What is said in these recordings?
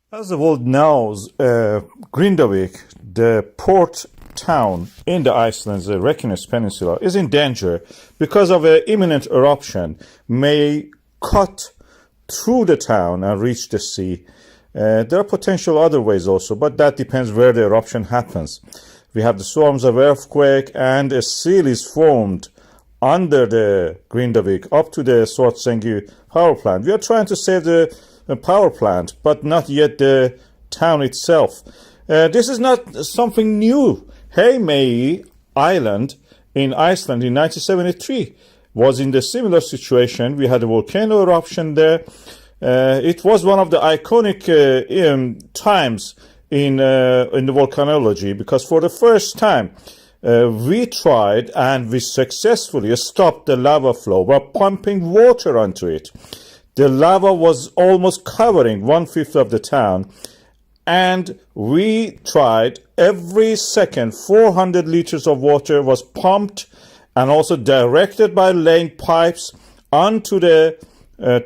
As the world knows, Grindavik, the port town in the Iceland's Reykjanes Peninsula, is in danger because of an imminent eruption may cut through the town and reach the sea. There are potential other ways also, but that depends where the eruption happens. We have the storms of earthquake, and a seal is formed under the Grindavik up to the Svartsengi power plant. We are trying to save the power plant, but not yet the town itself. This is not something new. Heimaey Island in Iceland in 1973 was in the similar situation. We had a volcano eruption there. It was one of the iconic times in the volcanology, because for the first time we tried and we successfully stopped the lava flow by pumping water onto it. The lava was almost covering 1/5 of the town, and we tried every second 400 liters of water was pumped and also directed by laying pipes onto the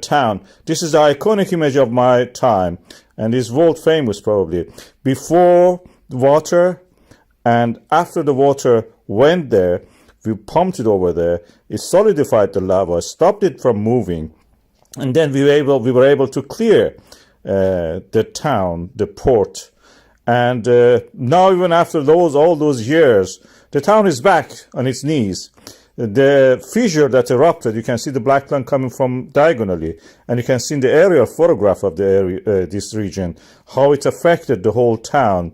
town. This is the iconic image of my time and is world famous probably. Before water and after the water went there, we pumped it over there. It solidified the lava, stopped it from moving. And then we were able to clear the town, the port, and now even after all those years, the town is back on its knees. The fissure that erupted, you can see the black line coming from diagonally, and you can see in the aerial photograph of the area, this region, how it affected the whole town.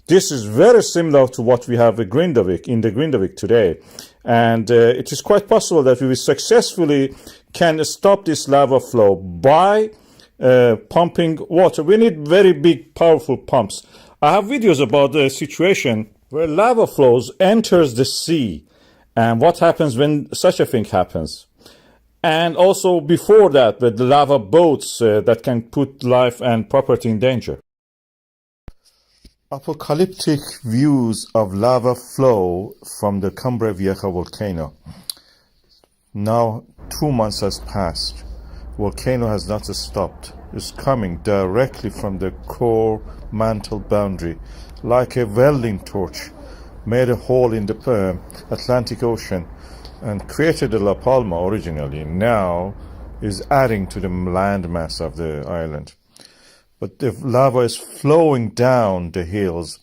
This is very similar to what we have in the Grindavik today, and it is quite possible that we will successfully can stop this lava flow by pumping water. We need very big, powerful pumps. I have videos about the situation where lava flows enters the sea and what happens when such a thing happens. And also before that, with the lava boats that can put life and property in danger. Apocalyptic views of lava flow from the Cumbre Vieja volcano. Now 2 months has passed. Volcano has not stopped. It's coming directly from the core mantle boundary, like a welding torch, made a hole in the Atlantic Ocean and created the La Palma originally. Now is adding to the landmass of the island. But the lava is flowing down the hills,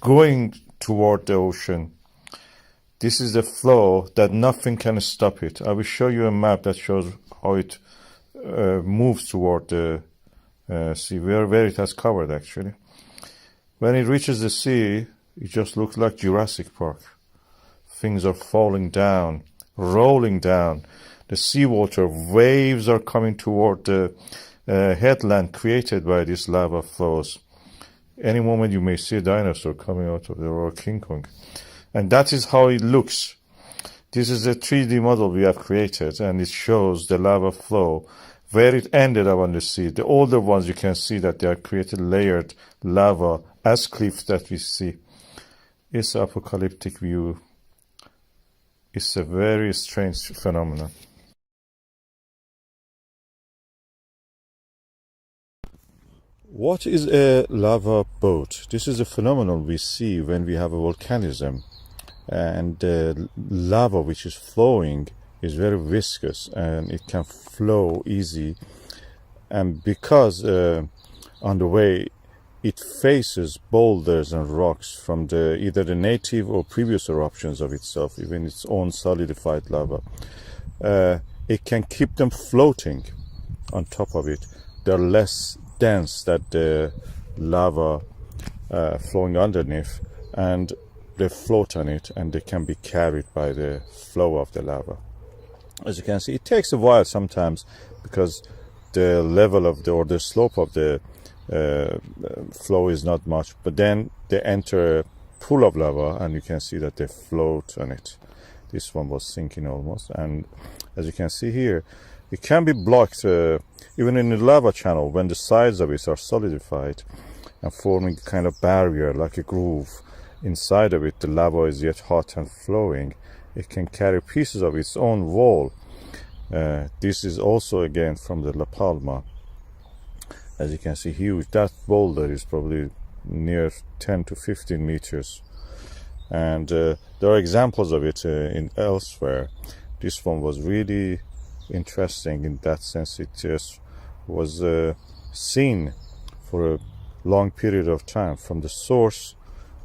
going toward the ocean. This is the flow that nothing can stop it. I will show you a map that shows how it moves toward the sea, where it has covered actually. When it reaches the sea, it just looks like Jurassic Park. Things are falling down, rolling down. The seawater waves are coming toward the headland created by these lava flows. Any moment you may see a dinosaur coming out of there, or King Kong. And that is how it looks. This is a 3D model we have created, and it shows the lava flow, where it ended up on the sea. The older ones, you can see that they are created layered lava as cliffs that we see. It's an apocalyptic view. It's a very strange phenomenon. What is a lava boat? This is a phenomenon we see when we have a volcanism, and the lava which is flowing is very viscous and it can flow easy, and because on the way it faces boulders and rocks from either the native or previous eruptions of itself, even its own solidified lava, it can keep them floating on top of it. They're less dense than the lava flowing underneath, and they float on it and they can be carried by the flow of the lava. As you can see, it takes a while sometimes because the level of the slope of the flow is not much, but then they enter a pool of lava and you can see that they float on it. This one was sinking almost, and as you can see here, it can be blocked even in the lava channel when the sides of it are solidified and forming a kind of barrier, like a groove. Inside of it, the lava is yet hot and flowing. It can carry pieces of its own wall. This is also again from the La Palma. As you can see, huge. That boulder is probably near 10 to 15 meters. And there are examples of it in elsewhere. This one was really interesting in that sense. It just was seen for a long period of time from the source,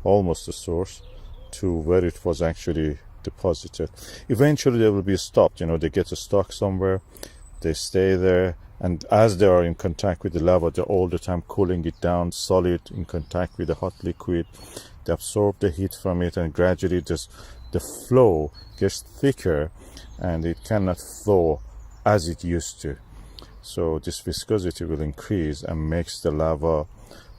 almost the source, to where it was actually deposited. Eventually they will be stopped, they get stuck somewhere, they stay there, and as they are in contact with the lava, they're all the time cooling it down, solid, in contact with the hot liquid. They absorb the heat from it, and gradually just the flow gets thicker and it cannot flow as it used to. So this viscosity will increase and makes the lava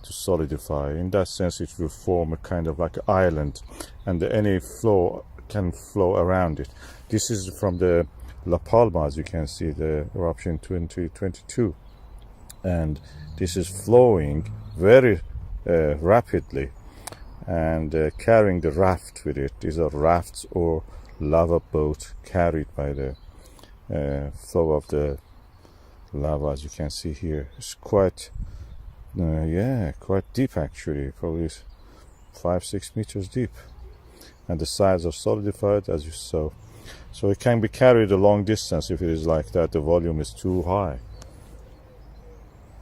to solidify. In that sense, it will form a kind of like an island, and any flow can flow around it. This is from the La Palma, as you can see, the eruption 2022, and this is flowing very rapidly and carrying the raft with it. These are rafts or lava boat carried by the flow of the lava, as you can see here. It's quite quite deep, actually, probably 5-6 meters deep, and the sides are solidified, as you saw. So it can be carried a long distance if it is like that. The volume is too high.